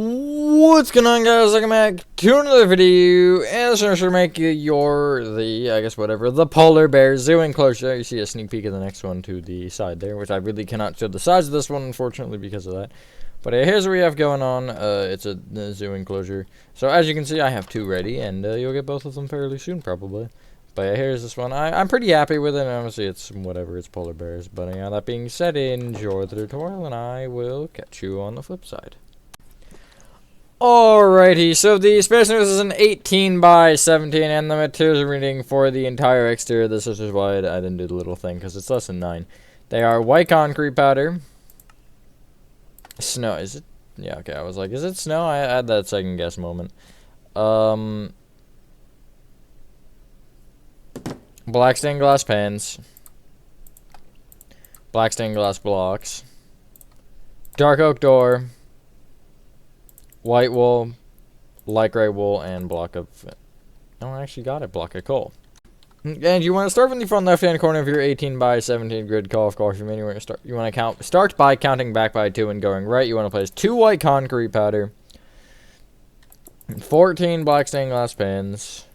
What's going on, guys? Welcome back to another video, and this is to make the polar bear zoo enclosure. You see a sneak peek of the next one to the side there, which I really cannot show the size of this one, unfortunately, because of that. But here's what we have going on. It's a zoo enclosure. So as you can see, I have two ready, and you'll get both of them fairly soon, probably. But here's this one. I'm pretty happy with it, and obviously it's whatever, it's polar bears. But that being said, enjoy the tutorial, and I will catch you on the flip side. Alrighty, so the Space News is an 18 by 17, and the materials reading for the entire exterior, this is why I didn't do the little thing, because it's less than 9. They are white concrete powder. Snow, is it? Yeah, okay, I was like, is it snow? I had that second guess moment. Black stained glass pans. Black stained glass blocks. Dark oak door. White wool, light gray wool, and block of... No, I actually got it. Block of coal. And you want to start from the front left-hand corner of your 18 by 17 grid call. Of course, you want to start by counting back by 2 and going right. You want to place 2 white concrete powder, 14 black stained glass pans,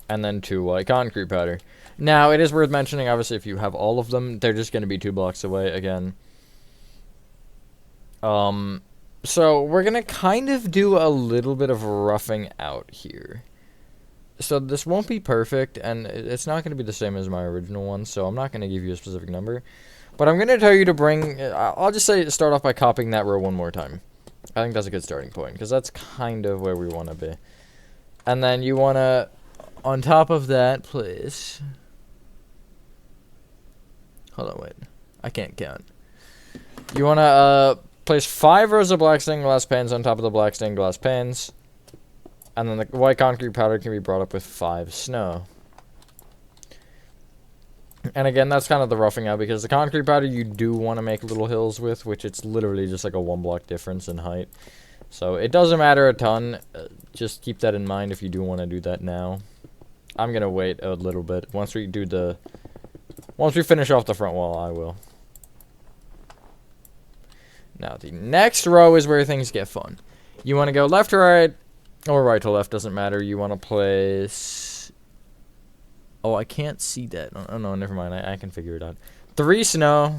and then 2 white concrete powder. Now, it is worth mentioning, obviously, if you have all of them, they're just going to be 2 blocks away again. So we're gonna kind of do a little bit of roughing out here. So this won't be perfect, and it's not gonna be the same as my original one, so I'm not gonna give you a specific number. But I'm gonna tell you to bring, I'll just say start off by copying that row one more time. I think that's a good starting point, because that's kind of where we want to be. And then you want to, on top of that, place... Hold on, wait. I can't count. You want to, place 5 rows of black stained glass pans on top of the black stained glass pans. And then the white concrete powder can be brought up with 5 snow. And again, that's kind of the roughing out, because the concrete powder you do want to make little hills with, which it's literally just like a 1 block difference in height. So it doesn't matter a ton. Just keep that in mind if you do want to do that now. I'm going to wait a little bit. Once we finish off the front wall, I will. Now, the next row is where things get fun. You want to go left to right, or right to left, doesn't matter. You want to place... Oh, I can't see that. Oh, no, never mind. I can figure it out. 3 snow,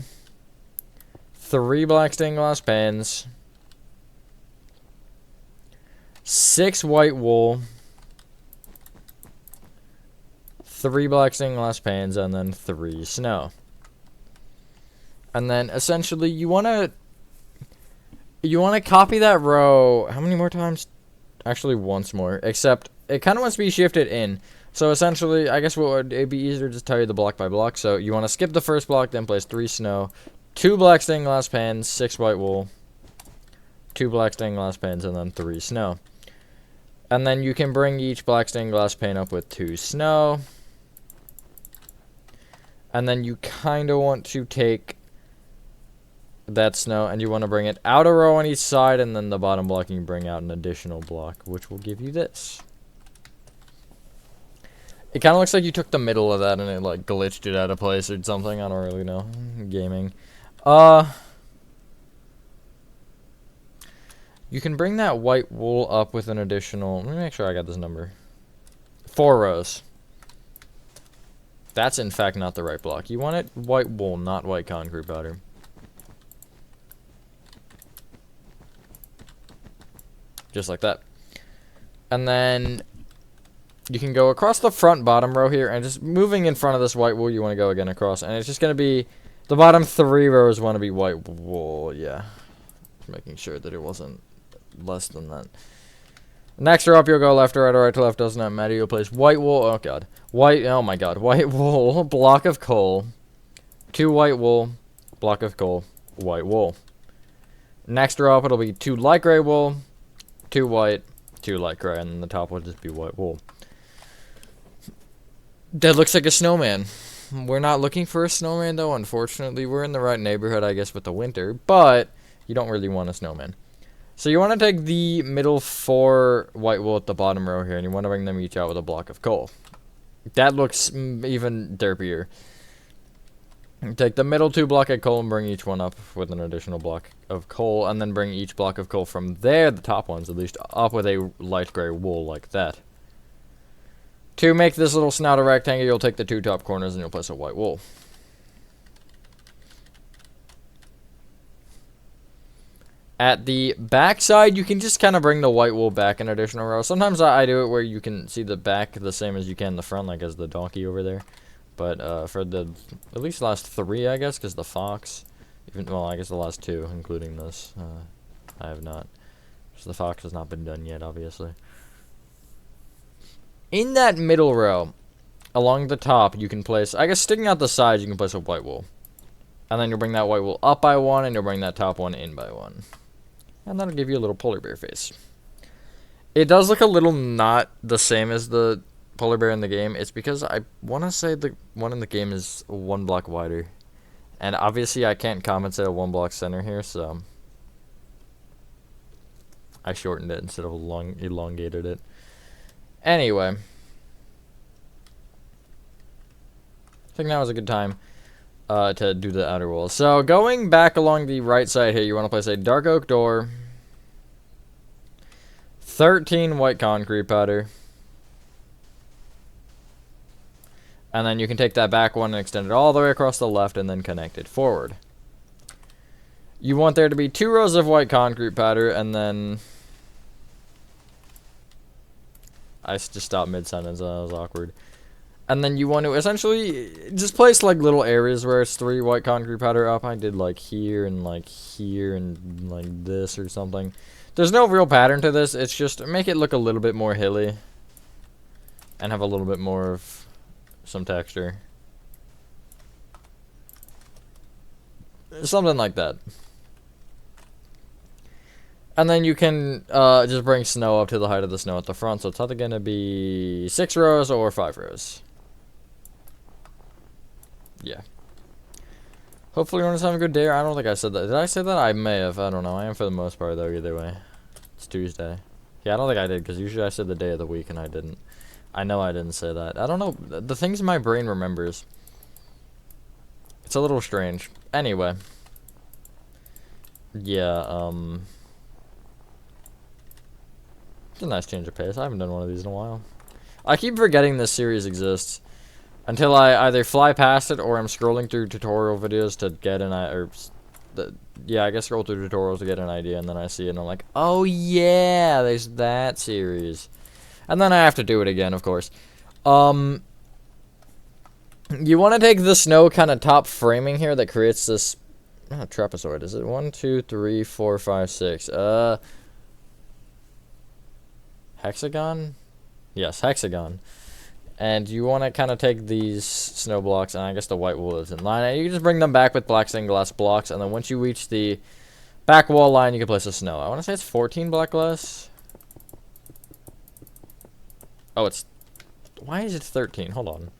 3 black stained glass pans, 6 white wool, 3 black stained glass pans, and then 3 snow. And then, essentially, you want to copy that row, how many more times? Actually, once more, except it kind of wants to be shifted in. So essentially, I guess it'd be easier to tell you the block by block. So you want to skip the first block, then place 3 snow, 2 black stained glass pans, 6 white wool, 2 black stained glass pans, and then 3 snow. And then you can bring each black stained glass pan up with 2 snow. And then you kind of want to take that snow, and you want to bring it out a row on each side, and then the bottom block you can bring out an additional block, which will give you this. It kind of looks like you took the middle of that and it like glitched it out of place or something. I don't really know. Gaming. You can bring that white wool up with an additional, let me make sure I got this number, 4 rows. That's in fact not the right block. You want it white wool, not white concrete powder. Just like that. And then you can go across the front bottom row here, and just moving in front of this white wool, you want to go again across. And it's just going to be, the bottom 3 rows want to be white wool. Yeah. Just making sure that it wasn't less than that. Next row up, you'll go left to right or right to left. Does not matter. You'll place white wool. Oh, God. Oh, my God. White wool, block of coal. 2 white wool, block of coal, white wool. Next row up, it'll be 2 light gray wool, 2 white, 2 light gray, and then the top will just be white wool. That looks like a snowman. We're not looking for a snowman, though, unfortunately. We're in the right neighborhood, I guess, with the winter, but you don't really want a snowman. So you want to take the middle 4 white wool at the bottom row here, and you want to bring them each out with a block of coal. That looks even derpier. Take the middle 2 block of coal and bring each one up with an additional block of coal, and then bring each block of coal from there, the top ones at least, up with a light gray wool like that. To make this little snout a rectangle, you'll take the 2 top corners and you'll place a white wool. At the back side, you can just kind of bring the white wool back an additional row. Sometimes I do it where you can see the back the same as you can the front, like as the donkey over there. But for the at least last 3, I guess, because the fox, well, I guess the last 2, including this, I have not. Because the fox has not been done yet, obviously. In that middle row, along the top, you can place, I guess sticking out the sides, you can place a white wool. And then you'll bring that white wool up by 1, and you'll bring that top one in by 1. And that'll give you a little polar bear face. It does look a little not the same as the polar bear in the game. It's because I want to say the one in the game is 1 block wider. And obviously I can't compensate a 1 block center here, so I shortened it instead of elongated it. Anyway, I think now is a good time to do the outer wall. So going back along the right side here, you want to place a dark oak door, 13 white concrete powder, and then you can take that back one and extend it all the way across the left and then connect it forward. You want there to be 2 rows of white concrete powder, and then I just stopped mid-sentence, that was awkward. And then you want to essentially just place like little areas where it's 3 white concrete powder up. I did like here and like this or something. There's no real pattern to this. It's just make it look a little bit more hilly and have a little bit more of some texture. Something like that. And then you can just bring snow up to the height of the snow at the front. So it's either going to be 6 rows or 5 rows. Yeah. Hopefully everyone's having a good day. I don't think I said that. Did I say that? I may have. I don't know. I am for the most part, though, either way. It's Tuesday. Yeah, I don't think I did, because usually I said the day of the week, and I didn't. I know I didn't say that. I don't know. The things my brain remembers. It's a little strange. Anyway. Yeah, it's a nice change of pace. I haven't done one of these in a while. I keep forgetting this series exists until I either fly past it or I'm scrolling through tutorial videos to get yeah, I guess scroll through tutorials to get an idea, and then I see it and I'm like, oh yeah, there's that series. And then I have to do it again, of course. You want to take the snow kind of top framing here that creates this trapezoid. Is it 1, 2, 3, 4, 5, 6? Hexagon? Yes, hexagon. And you want to kind of take these snow blocks, and I guess the white wool is in line. And you can just bring them back with black stained glass blocks, and then once you reach the back wall line, you can place the snow. I want to say it's 14 black glass. Oh, it's... Why is it 13? Hold on.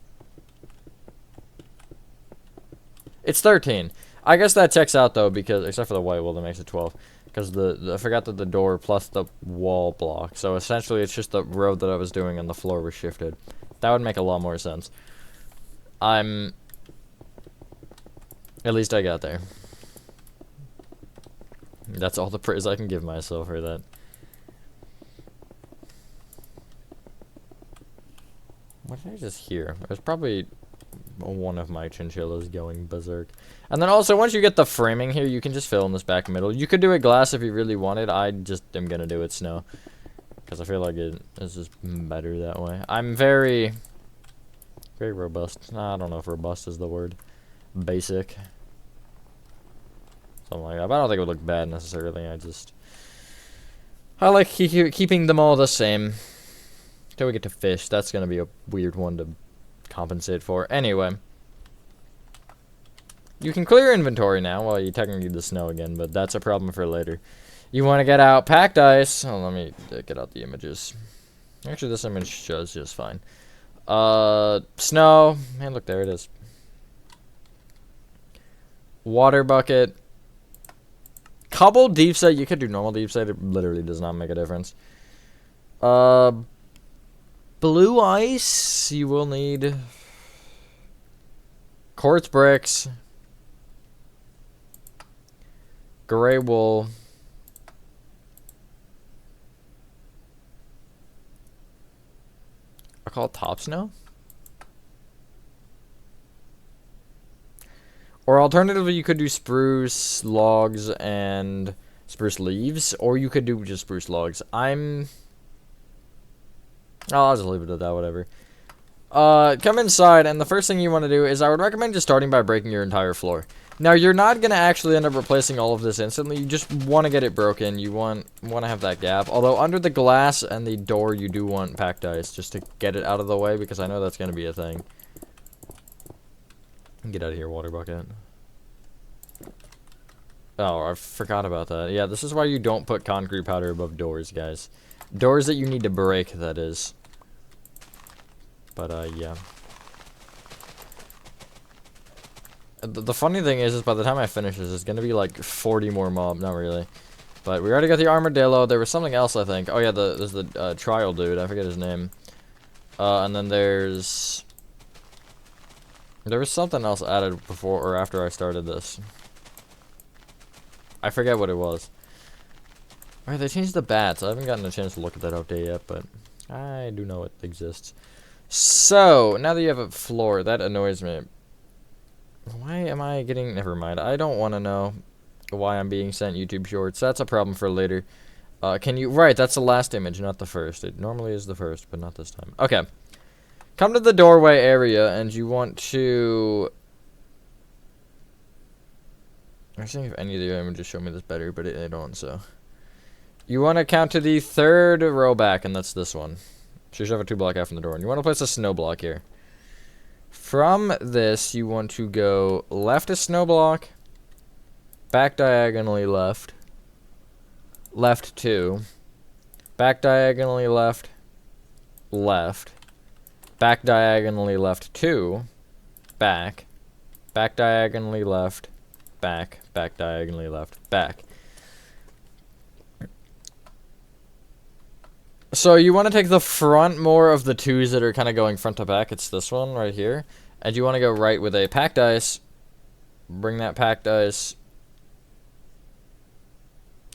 It's 13. I guess that checks out, though, because... Except for the white wool, that makes it 12. Because I forgot that the door plus the wall block. So essentially, it's just the road that I was doing and the floor was shifted. That would make a lot more sense. At least I got there. That's all the praise I can give myself for that. What did I just hear? It was probably one of my chinchillas going berserk. And then also, once you get the framing here, you can just fill in this back middle. You could do it glass if you really wanted. I just am going to do it snow. Because I feel like it is just better that way. I'm very robust. I don't know if robust is the word. Basic. Something like that. But I don't think it would look bad necessarily. I like keeping them all the same. Until we get to fish. That's going to be a weird one to compensate for. Anyway. You can clear inventory now. Well, you technically need the snow again, but that's a problem for later. You want to get out packed ice. Oh, let me get out the images. Actually, this image shows just fine. Snow. Man, look, there it is. Water bucket. Cobble deep set. You could do normal deep set. It literally does not make a difference. Blue ice. You will need quartz bricks. Gray wool. I call it top snow. Or alternatively, you could do spruce logs and spruce leaves, or you could do just spruce logs. I'll just leave it at that, whatever. Come inside, and the first thing you want to do is I would recommend just starting by breaking your entire floor. Now, you're not going to actually end up replacing all of this instantly. You just want to get it broken. You want to have that gap. Although, under the glass and the door, you do want packed ice just to get it out of the way, because I know that's going to be a thing. Get out of here, water bucket. Oh, I forgot about that. Yeah, this is why you don't put concrete powder above doors, guys. Doors that you need to break, that is. But, yeah. The funny thing is by the time I finish this, it's gonna be like 40 more mobs. Not really. But we already got the armadillo. There was something else, I think. Oh, yeah, there's the trial dude. I forget his name. And then there was something else added before or after I started this. I forget what it was. Alright, they changed the bats. I haven't gotten a chance to look at that update yet, but I do know it exists. So, now that you have a floor, that annoys me. Why am I getting... Never mind. I don't want to know why I'm being sent YouTube shorts. That's a problem for later. Can you... Right, that's the last image, not the first. It normally is the first, but not this time. Okay. Come to the doorway area, and you want to... I'm seeing if any of the images show me this better, but they don't, so... You want to count to the third row back, and that's this one. So you should have a 2-block out from the door. And you want to place a snow block here. From this, you want to go left a snow block, back diagonally left, left 2, back diagonally left, left, back diagonally left 2, back diagonally left, back diagonally left, back. So you want to take the front more of the 2s that are kind of going front to back. It's this one right here. And you want to go right with a packed ice. Bring that packed ice.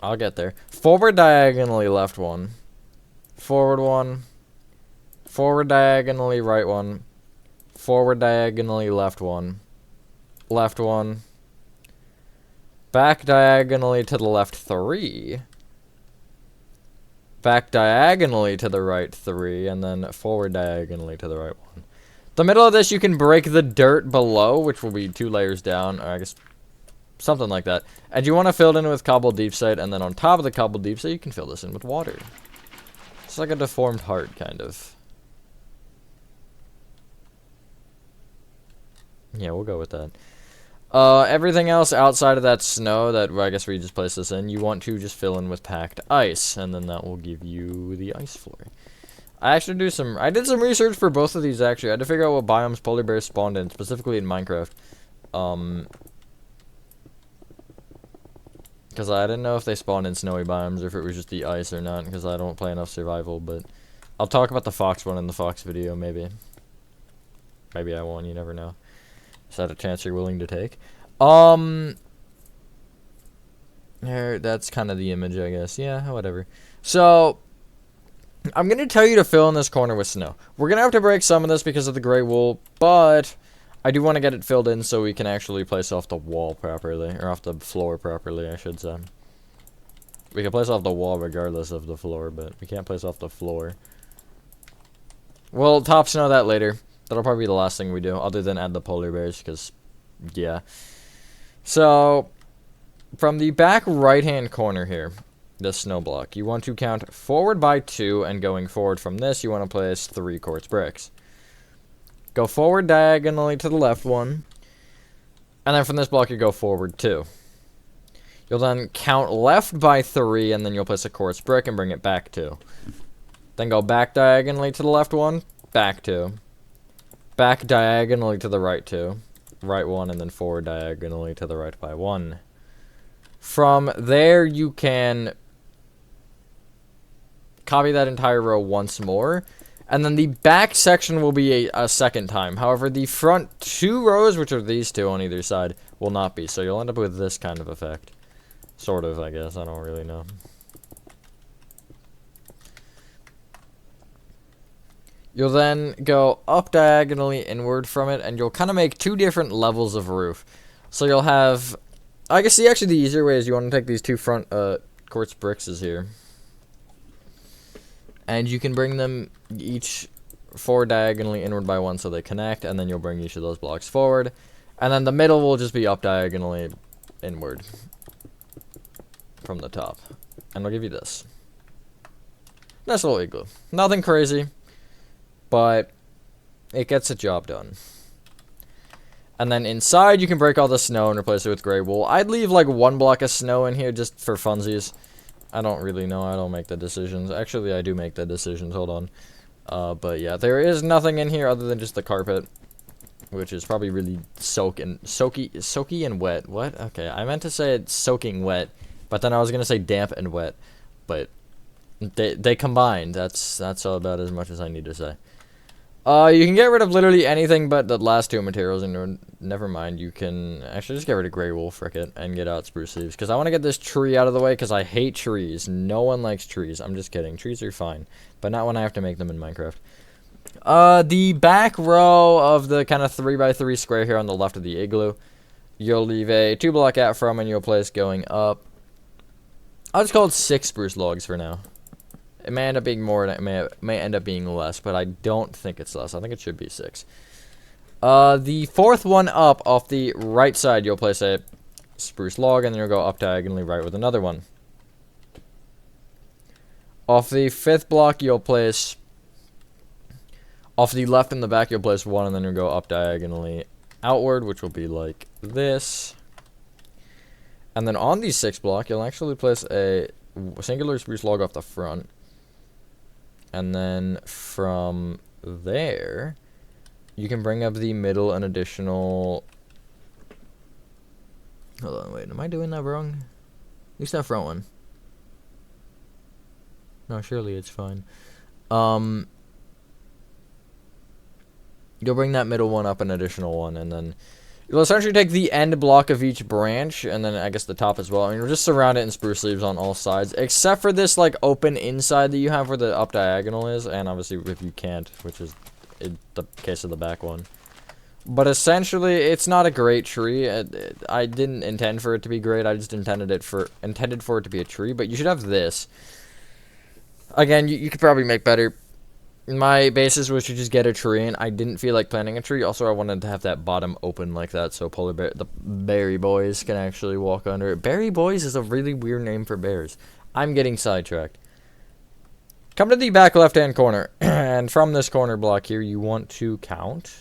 I'll get there. Forward diagonally left 1. Forward 1. Forward diagonally right 1. Forward diagonally left 1. Left 1. Back diagonally to the left 3. Back diagonally to the right 3, and then forward diagonally to the right 1. The middle of this, you can break the dirt below, which will be 2 layers down, or I guess something like that. And you want to fill it in with cobbled deep site, and then on top of the cobbled deep site, you can fill this in with water. It's like a deformed heart, kind of. Yeah, we'll go with that. Everything else outside of that snow that I guess we just place this in, you want to just fill in with packed ice, and then that will give you the ice floor. I did some research for both of these, actually. I had to figure out what biomes polar bears spawned in, specifically in Minecraft. Because I didn't know if they spawned in snowy biomes or if it was just the ice or not, because I don't play enough survival, but I'll talk about the fox one in the fox video, maybe. Maybe I won't, you never know. Is that a chance you're willing to take? Here, that's kind of the image, I guess. Yeah, whatever. So, I'm going to tell you to fill in this corner with snow. We're going to have to break some of this because of the gray wool, but I do want to get it filled in so we can actually place off the wall properly, or off the floor properly, I should say. We can place off the wall regardless of the floor, but we can't place off the floor. We'll top snow that later. That'll probably be the last thing we do, other than add the polar bears, because, yeah. So, from the back right-hand corner here, this snow block, you want to count forward by 2, and going forward from this, you want to place 3 quartz bricks. Go forward diagonally to the left 1, and then from this block, you go forward 2. You'll then count left by 3, and then you'll place a quartz brick and bring it back 2. Then go back diagonally to the left 1, back 2. Back diagonally to the right 2, right 1, and then forward diagonally to the right by 1. From there, you can copy that entire row once more, and then the back section will be a second time. However, the front 2 rows, which are these 2 on either side, will not be, so you'll end up with this kind of effect. Sort of, I guess. I don't really know. You'll then go up diagonally inward from it, and you'll kind of make 2 different levels of roof. So you'll have... I guess actually the easier way is you want to take these 2 front quartz bricks here. And you can bring them each 4 diagonally inward by 1 so they connect, and then you'll bring each of those blocks forward. And then the middle will just be up diagonally inward from the top. And I'll give you this. Nice little igloo. Nothing crazy, but it gets the job done. And then inside you can break all the snow and replace it with gray wool. I'd leave like 1 block of snow in here just for funsies. I don't really know. I don't make the decisions. Actually, I do make the decisions. Hold on. But yeah, there is nothing in here other than just the carpet, which is probably really soaky and wet. What? Okay, I meant to say it's soaking wet, but then I was gonna say damp and wet, but they combine. That's all about as much as I need to say. You can get rid of literally anything but the last 2 materials, and never mind, you can actually just get rid of gray wool, frick it, and get out spruce leaves, because I want to get this tree out of the way, because I hate trees. No one likes trees. I'm just kidding. Trees are fine, but not when I have to make them in Minecraft. The back row of the kind of 3x3 square here on the left of the igloo, you'll leave a 2 block out from, and you'll place going up. I'll just call it 6 spruce logs for now. It may end up being more, and it may end up being less, but I don't think it's less. I think it should be 6. The 4th one up off the right side, you'll place a spruce log, and then you'll go up diagonally right with another one. Off the 5th block, you'll place... Off the left and the back, you'll place 1, and then you'll go up diagonally outward, which will be like this. And then on the 6th block, you'll actually place a singular spruce log off the front. And then from there, you can bring up the middle an additional... Hold on, wait, am I doing that wrong? At least that front one. No, surely it's fine. You'll bring that middle one up an additional 1, and then you'll essentially take the end block of each branch, and then I guess the top as well, and you'll just surround it in spruce leaves on all sides, except for this like open inside that you have where the up diagonal is, and obviously if you can't, which is in the case of the back one. But essentially, it's not a great tree. I didn't intend for it to be great. I just intended for it to be a tree. But you should have this. Again, you could probably make better. My basis was to just get a tree, and I didn't feel like planting a tree. Also, I wanted to have that bottom open like that, so the berry boys can actually walk under it. Berry boys is a really weird name for bears. I'm getting sidetracked. Come to the back left-hand corner, and from this corner block here, you want to count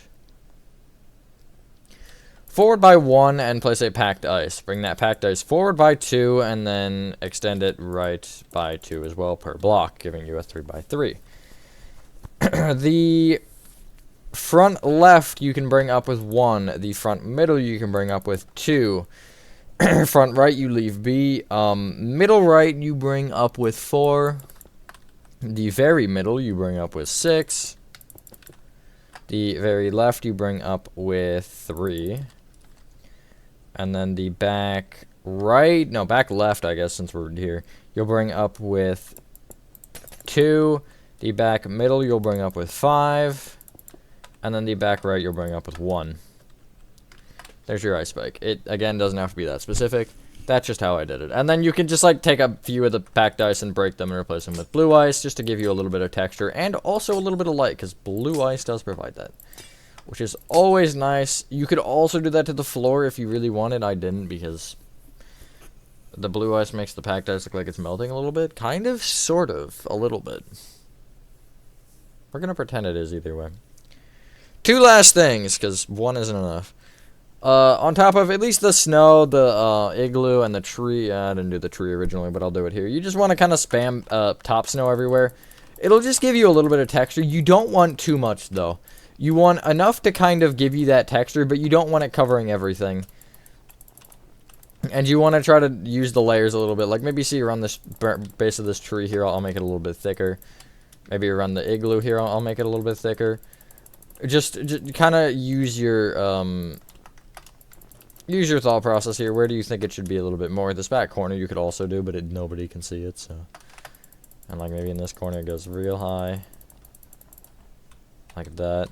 forward by 1 and place a packed ice. Bring that packed ice forward by 2, and then extend it right by 2 as well per block, giving you a 3x3. The front left you can bring up with 1. The front middle you can bring up with 2. Front right you leave B. Middle right you bring up with 4. The very middle you bring up with 6. The very left you bring up with 3. And then the back right, no, back left, I guess, since we're here, you'll bring up with 2. The back middle you'll bring up with 5. And then the back right you'll bring up with 1. There's your ice spike. It, again, doesn't have to be that specific. That's just how I did it. And then you can just, like, take a few of the packed ice and break them and replace them with blue ice, just to give you a little bit of texture and also a little bit of light, because blue ice does provide that, which is always nice. You could also do that to the floor if you really wanted. I didn't, because the blue ice makes the packed ice look like it's melting a little bit. Kind of, sort of, a little bit. We're going to pretend it is either way. 2 last things, because 1 isn't enough. On top of at least the snow, the igloo, and the tree. I didn't do the tree originally, but I'll do it here. You just want to kind of spam top snow everywhere. It'll just give you a little bit of texture. You don't want too much, though. You want enough to kind of give you that texture, but you don't want it covering everything. And you want to try to use the layers a little bit. Like, maybe see around this base of this tree here, I'll make it a little bit thicker. Maybe around the igloo here, I'll make it a little bit thicker. Just kind of use your use your thought process here. Where do you think it should be a little bit more? This back corner you could also do, but nobody can see it, so. And like maybe in this corner it goes real high. Like that.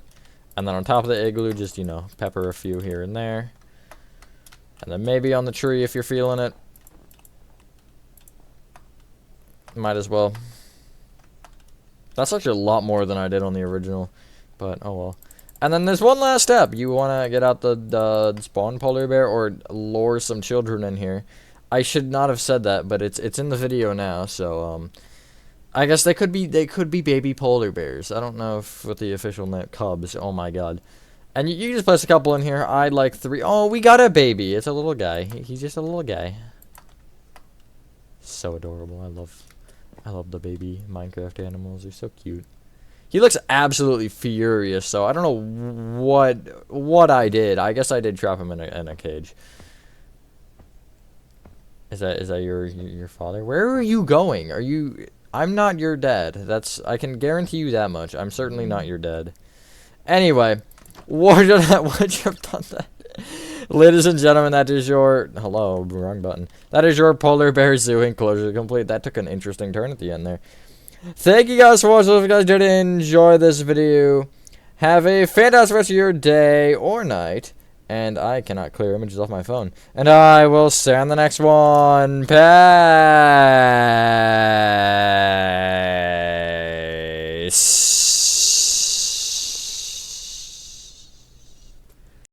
And then on top of the igloo, just, you know, pepper a few here and there. And then maybe on the tree if you're feeling it. Might as well. That's actually a lot more than I did on the original. But, oh well. And then there's one last step. You want to get out the spawn polar bear or lure some children in here. I should not have said that, but it's in the video now, so, I guess they could be baby polar bears. I don't know if with the official name, cubs. Oh my god. And you just place a couple in here. I'd like 3. Oh, we got a baby. It's a little guy. He's just a little guy. So adorable. I love the baby Minecraft animals. They're so cute. He looks absolutely furious, so I don't know what I did. I guess I did trap him in a cage. Is that your father? Where are you going? Are you... I'm not your dad. I can guarantee you that much. I'm certainly not your dad. Anyway, would you have done that? Ladies and gentlemen, that is your... Hello, wrong button. That is your polar bear zoo enclosure complete. That took an interesting turn at the end there. Thank you guys for watching. If you guys did enjoy this video, have a fantastic rest of your day or night. And I cannot clear images off my phone. And I will see you on the next one. Peace.